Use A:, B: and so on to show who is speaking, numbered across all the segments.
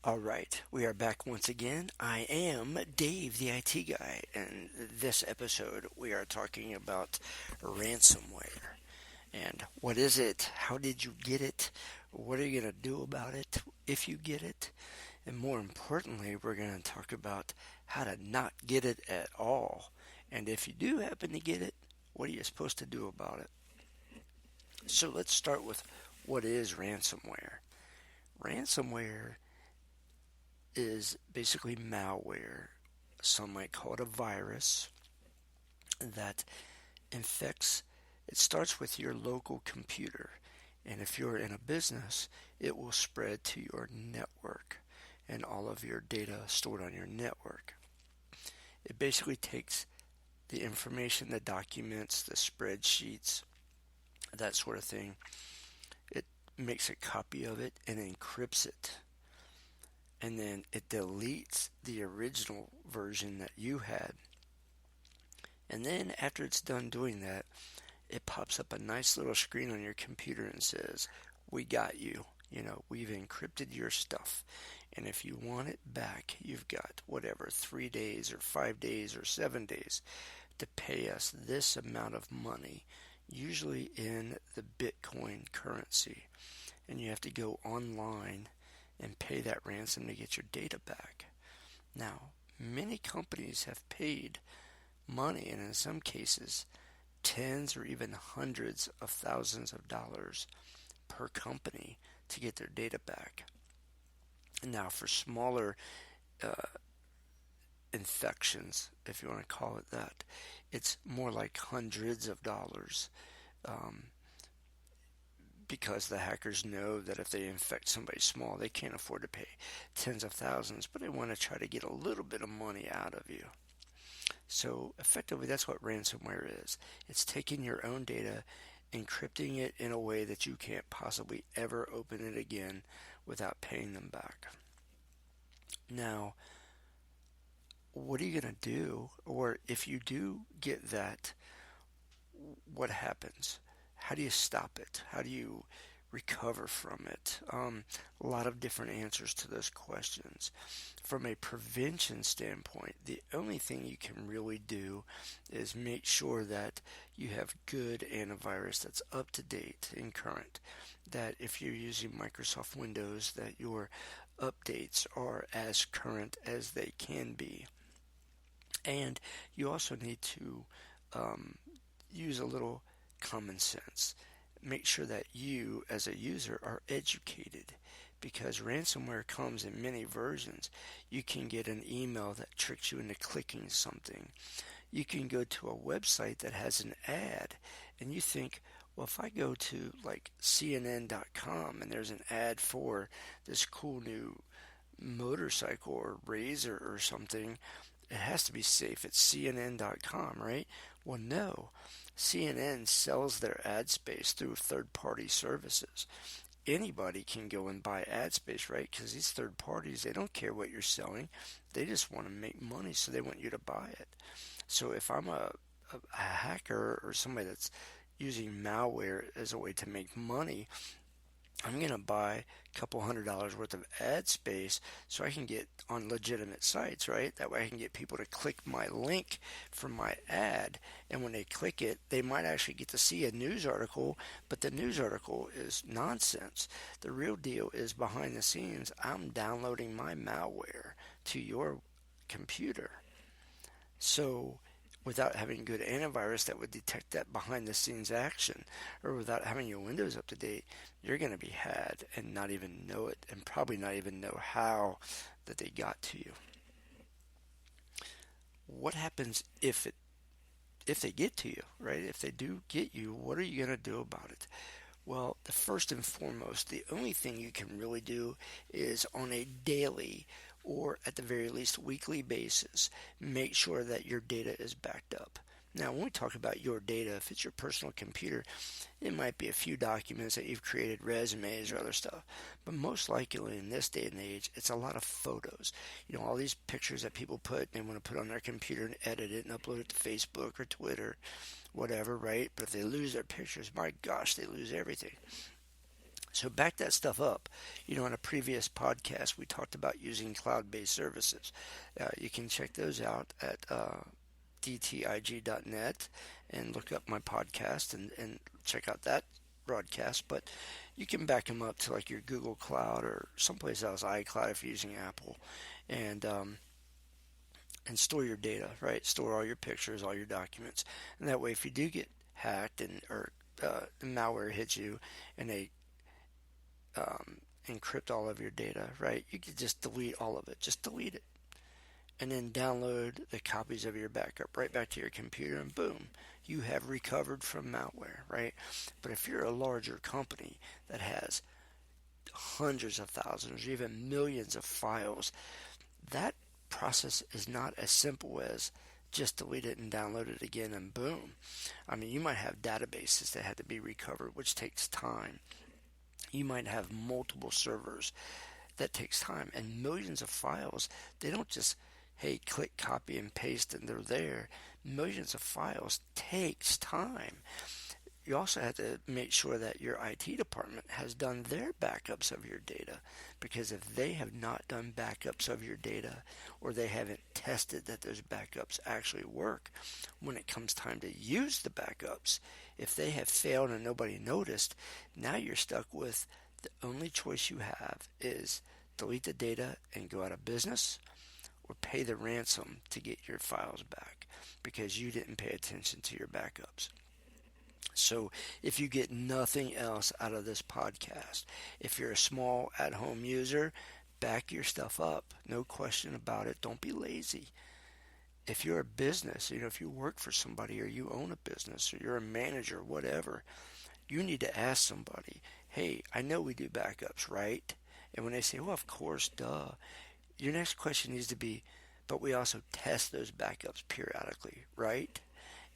A: All right, we are back once again. I am Dave, the IT guy, and this episode we are talking about ransomware. And what is it? How did you get it? What are you going to do about it if you get it? And more importantly, we're going to talk about how to not get it at all. And if you do happen to get it, what are you supposed to do about it? So let's start with what is ransomware. Ransomware is basically malware. Some might call it a virus that infects. It starts with your local computer, and if you're in a business, it will spread to your network and all of your data stored on your network. It basically takes the information, the documents, the spreadsheets, that sort of thing. It makes a copy of it and encrypts it, and then it deletes the original version that you had. And then after it's done doing that, it pops up a nice little screen on your computer and says, "We got you. We've encrypted your stuff. And if you want it back, you've got whatever, 3 days or 5 days or 7 days to pay us this amount of money, usually in the Bitcoin currency. And you have to go online and pay that ransom to get your data back." Now, many companies have paid money, and in some cases, tens or even hundreds of thousands of dollars per company to get their data back. Now, for smaller uh, infections, if you want to call it that, it's more like hundreds of dollars. Um, because the hackers know that if they infect somebody small, they can't afford to pay tens of thousands, but they want to try to get a little bit of money out of you. So effectively, that's what ransomware is. It's taking your own data, encrypting it in a way that you can't possibly ever open it again without paying them back. Now, what are you going to do? Or if you do get that, what happens? How do you stop it? How do you recover from it? A lot of different answers to those questions. From a prevention standpoint, the only thing you can really do is make sure that you have good antivirus that's up to date and current. That if you're using Microsoft Windows, that your updates are as current as they can be. And you also need to um, use a little common sense. Make sure that you, as a user, are educated because ransomware comes in many versions. You can get an email that tricks you into clicking something. You can go to a website that has an ad and you think, well, if I go to like CNN.com and there's an ad for this cool new motorcycle or razor or something, it has to be safe. It's CNN.com, right? Well, no. CNN sells their ad space through third-party services. Anybody can go and buy ad space, right? Because these third parties, they don't care what you're selling. They just want to make money, so they want you to buy it. So if I'm a hacker or somebody that's using malware as a way to make money, I'm going to buy a couple $100 worth of ad space so I can get on legitimate sites, right? That way I can get people to click my link for my ad. And when they click it, they might actually get to see a news article, but the news article is nonsense. The real deal is behind the scenes, I'm downloading my malware to your computer. So without having good antivirus that would detect that behind the scenes action, or without having your Windows up to date, you're going to be had and not even know it, and probably not even know how that they got to you. What happens if they get to you, right? If they do get you, what are you going to do about it? Well, the first and foremost, the only thing you can really do is on a daily or at the very least weekly basis, make sure that your data is backed up. Now, when we talk about your data, if it's your personal computer, it might be a few documents that you've created, resumes or other stuff. But most likely in this day and age, it's a lot of photos. All these pictures that people put, they want to put on their computer and edit it and upload it to Facebook or Twitter, whatever, right? But if they lose their pictures, my gosh, they lose everything. So back that stuff up. In a previous podcast, we talked about using cloud-based services. You can check those out at dtig.net and look up my podcast and check out that broadcast. But you can back them up to like your Google Cloud or someplace else, iCloud if you're using Apple, and and store your data, right? Store all your pictures, all your documents, and that way, if you do get hacked and or the malware hits you and they encrypt all of your data, right? You can just delete all of it. Just delete it. And then download the copies of your backup right back to your computer, and boom, you have recovered from malware, right? But if you're a larger company that has hundreds of thousands or even millions of files, that process is not as simple as just delete it and download it again and boom. I mean, you might have databases that have to be recovered, which takes time. You might have multiple servers that takes time, and millions of files. They don't just, hey, click copy and paste and they're there. Millions of files takes time. You also have to make sure that your IT department has done their backups of your data, because if they have not done backups of your data, or they haven't tested that those backups actually work when it comes time to use the backups, if they have failed and nobody noticed, now you're stuck with the only choice you have is delete the data and go out of business, or pay the ransom to get your files back because you didn't pay attention to your backups. So if you get nothing else out of this podcast, if you're a small at-home user, back your stuff up. No question about it. Don't be lazy. If you're a business, if you work for somebody or you own a business or you're a manager, whatever, you need to ask somebody, hey, I know we do backups, right? And when they say, well, of course, duh, your next question needs to be, but we also test those backups periodically, right?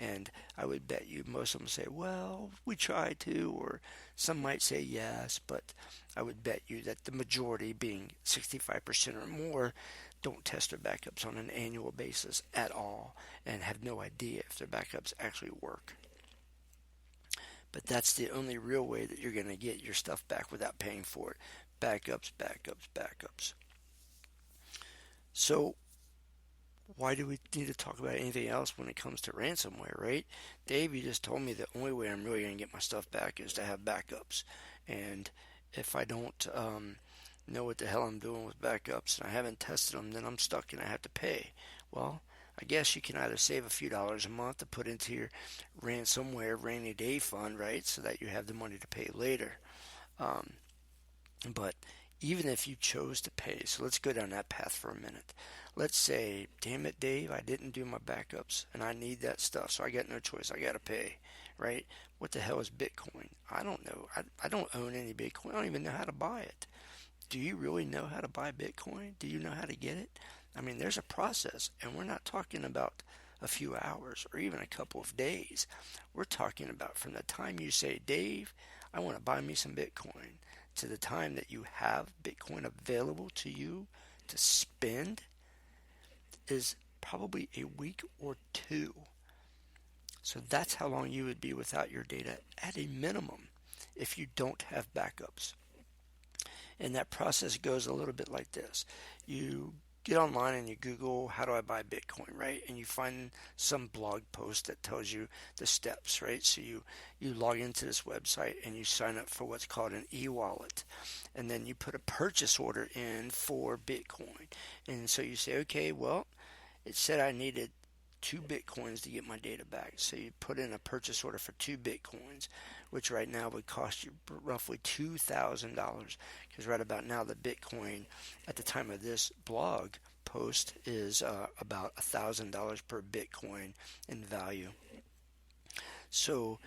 A: And I would bet you most of them say, well, we try to, or some might say yes, but I would bet you that the majority, being 65% or more, don't test their backups on an annual basis at all and have no idea if their backups actually work. But that's the only real way that you're going to get your stuff back without paying for it. Backups, backups, backups. So why do we need to talk about anything else when it comes to ransomware, right? Dave, you just told me the only way I'm really going to get my stuff back is to have backups. And if I don't know what the hell I'm doing with backups and I haven't tested them, then I'm stuck and I have to pay. Well, I guess you can either save a few dollars a month to put into your ransomware rainy day fund, right? So that you have the money to pay later. But even if you chose to pay, so let's go down that path for a minute. Let's say, damn it, Dave, I didn't do my backups and I need that stuff, so I got no choice. I got to pay, right? What the hell is Bitcoin? I don't know. I don't own any Bitcoin. I don't even know how to buy it. Do you really know how to buy Bitcoin? Do you know how to get it? I mean, there's a process, and we're not talking about a few hours or even a couple of days. We're talking about from the time you say, Dave, I want to buy me some Bitcoin, to the time that you have Bitcoin available to you to spend is probably a week or two. So that's how long you would be without your data at a minimum if you don't have backups. And that process goes a little bit like this. You get online and you Google, how do I buy Bitcoin, right? And you find some blog post that tells you the steps, right? So you log into this website and you sign up for what's called an e-wallet. And then you put a purchase order in for Bitcoin. And so you say, okay, well, it said I needed 2 Bitcoins to get my data back. So you put in a purchase order for 2 Bitcoins, which right now would cost you roughly $2,000. Because right about now, the Bitcoin at the time of this blog post is about $1,000 per Bitcoin in value. So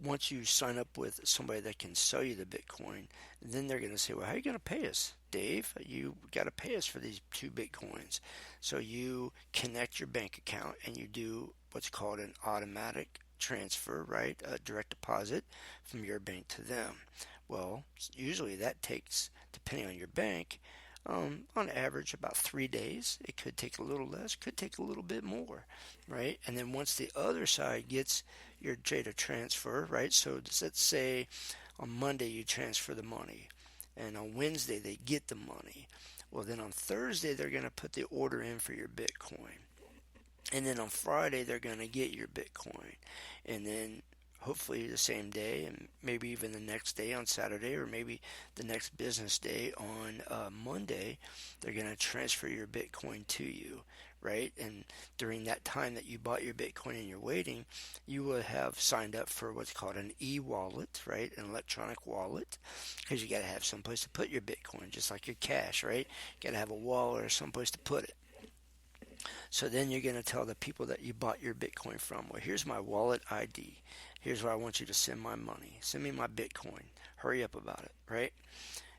A: once you sign up with somebody that can sell you the Bitcoin, then they're going to say, well, how are you going to pay us, Dave? You got to pay us for these 2 Bitcoins. So you connect your bank account and you do what's called an automatic transfer, right? A direct deposit from your bank to them. Well, usually that takes, depending on your bank, on average about 3 days. It could take a little less, could take a little bit more, right? And then once the other side gets your data transfer, right? So let's say On Monday, you transfer the money. And on Wednesday, they get the money. Well, then on Thursday, they're going to put the order in for your Bitcoin. And then on Friday, they're going to get your Bitcoin. And then hopefully the same day, and maybe even the next day on Saturday, or maybe the next business day on Monday, they're going to transfer your Bitcoin to you, right? And during that time that you bought your Bitcoin and you're waiting, you will have signed up for what's called an e-wallet, right? An electronic wallet, because you got to have someplace to put your Bitcoin, just like your cash, right? You got to have a wallet or someplace to put it. So then you're going to tell the people that you bought your Bitcoin from, well, here's my wallet ID. Here's where I want you to send my money. Send me my Bitcoin. Hurry up about it, right?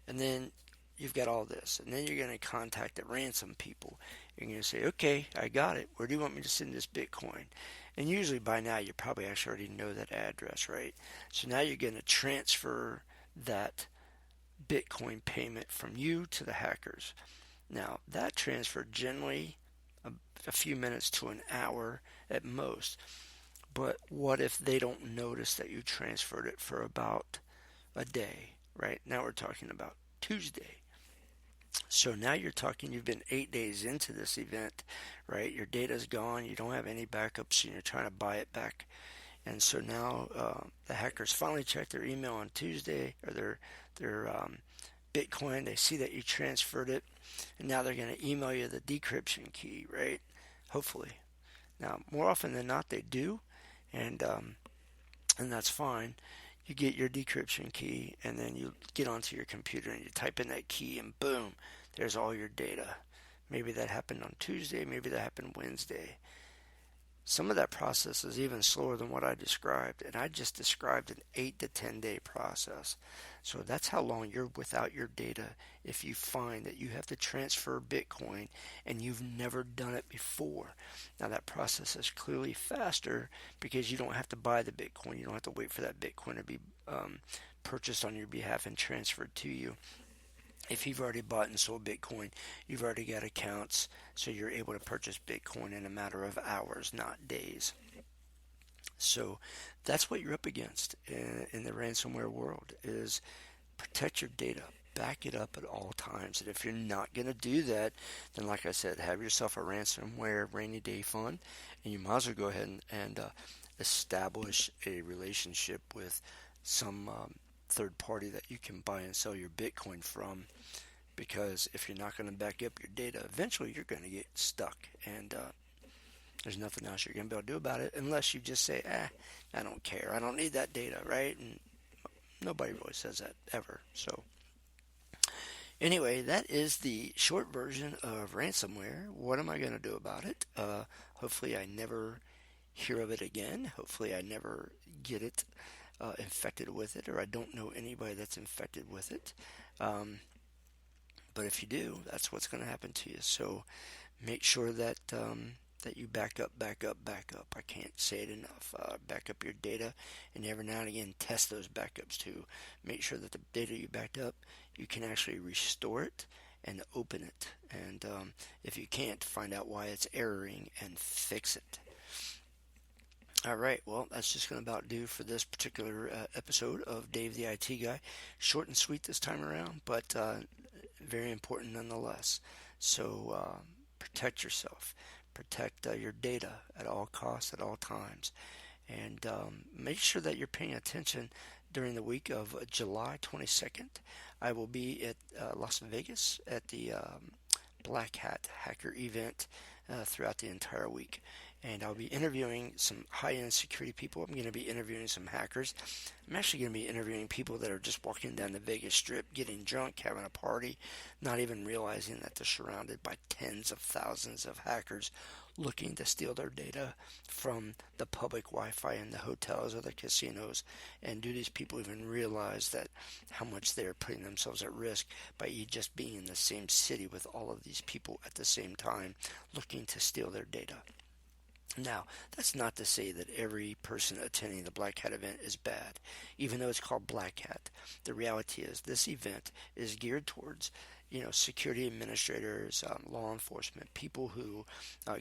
A: And then you've got all this. And then you're going to contact the ransom people. You're going to say, okay, I got it. Where do you want me to send this Bitcoin? And usually by now you probably actually already know that address, right? So now you're going to transfer that Bitcoin payment from you to the hackers. Now, that transfer generally a few minutes to an hour at most. But what if they don't notice that you transferred it for about a day, right? Now we're talking about Tuesday. So now you're talking, you've been 8 days into this event, right? Your data's gone, you don't have any backups, and you're trying to buy it back. And so now the hackers finally check their email on Tuesday, or their Bitcoin. They see that you transferred it, and now they're going to email you the decryption key, right? Hopefully. Now, more often than not, they do, and that's fine. You get your decryption key, and then you get onto your computer and you type in that key, and boom, there's all your data. Maybe that happened on Tuesday, maybe that happened Wednesday. Some of that process is even slower than what I described, and I just described an 8 to 10 day process. So that's how long you're without your data if you find that you have to transfer Bitcoin and you've never done it before. Now that process is clearly faster because you don't have to buy the Bitcoin. You don't have to wait for that Bitcoin to be purchased on your behalf and transferred to you. If you've already bought and sold Bitcoin, you've already got accounts, so you're able to purchase Bitcoin in a matter of hours, not days. So that's what you're up against in the ransomware world, is protect your data. Back it up at all times. And if you're not going to do that, then like I said, have yourself a ransomware rainy day fund, and you might as well go ahead and establish a relationship with some third party that you can buy and sell your Bitcoin from, because if you're not going to back up your data, eventually you're going to get stuck, and there's nothing else you're going to be able to do about it unless you just say, I don't care, I don't need that data, right? And nobody really says that ever. So anyway, that is the short version of ransomware. What am I going to do about it? Hopefully I never hear of it again. Hopefully I never get it infected with it, or I don't know anybody that's infected with it. But if you do, that's what's going to happen to you. So make sure that that you back up. I can't say it enough. Back up your data, and every now and again test those backups to make sure that the data you backed up, you can actually restore it and open it. And if you can't, find out why it's erroring and fix it. All right, well, that's just going to about do for this particular episode of Dave the IT Guy. Short and sweet this time around, but very important nonetheless. So protect yourself. Protect your data at all costs, at all times. And make sure that you're paying attention during the week of July 22nd. I will be at Las Vegas at the Black Hat Hacker event throughout the entire week. And I'll be interviewing some high-end security people. I'm going to be interviewing some hackers. I'm actually going to be interviewing people that are just walking down the Vegas Strip, getting drunk, having a party, not even realizing that they're surrounded by tens of thousands of hackers looking to steal their data from the public Wi-Fi in the hotels or the casinos. And do these people even realize that how much they're putting themselves at risk by just being in the same city with all of these people at the same time looking to steal their data? Now, that's not to say that every person attending the Black Hat event is bad, even though it's called Black Hat. The reality is this event is geared towards security administrators, law enforcement, people who,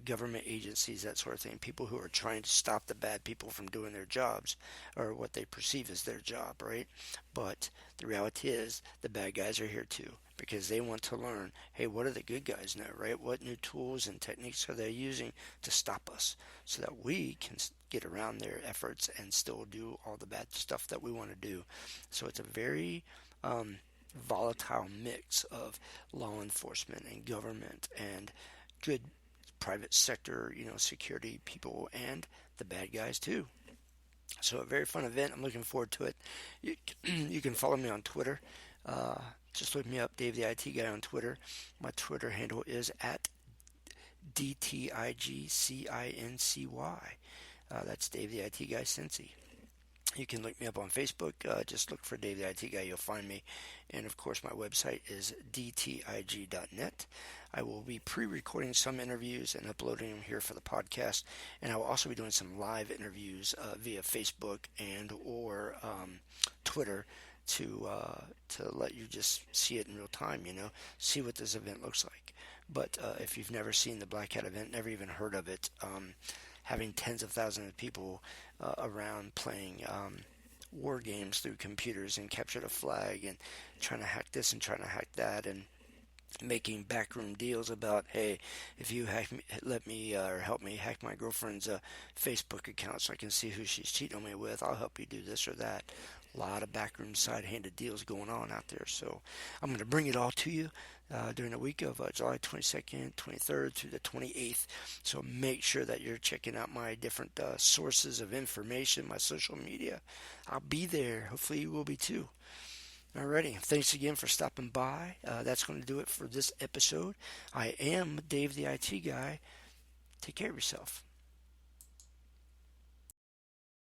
A: government agencies, that sort of thing, people who are trying to stop the bad people from doing their jobs or what they perceive as their job, right? But the reality is the bad guys are here too because they want to learn, hey, what do the good guys know, right? What new tools and techniques are they using to stop us so that we can get around their efforts and still do all the bad stuff that we want to do. So it's a very volatile mix of law enforcement and government and good private sector, security people and the bad guys too. So a very fun event. I'm looking forward to it. You, you can follow me on Twitter. Uh, just look me up, Dave the IT Guy on Twitter. My Twitter handle is at DTIGCINCY. That's Dave the IT Guy Cincy. You can look me up on Facebook. Just look for Dave the IT Guy. You'll find me. And of course, my website is dtig.net. I will be pre-recording some interviews and uploading them here for the podcast. And I will also be doing some live interviews via Facebook and or Twitter to let you just see it in real time. See what this event looks like. But if you've never seen the Black Hat event, never even heard of it, having tens of thousands of people around playing war games through computers and capture the flag and trying to hack this and trying to hack that and making backroom deals about, hey, if you let me or help me hack my girlfriend's Facebook account so I can see who she's cheating on me with, I'll help you do this or that. A lot of backroom side-handed deals going on out there. So I'm going to bring it all to you during the week of July 22nd, 23rd through the 28th. So make sure that you're checking out my different sources of information, my social media. I'll be there. Hopefully you will be too. Alrighty, thanks again for stopping by. That's going to do it for this episode. I am Dave the IT Guy. Take care of yourself.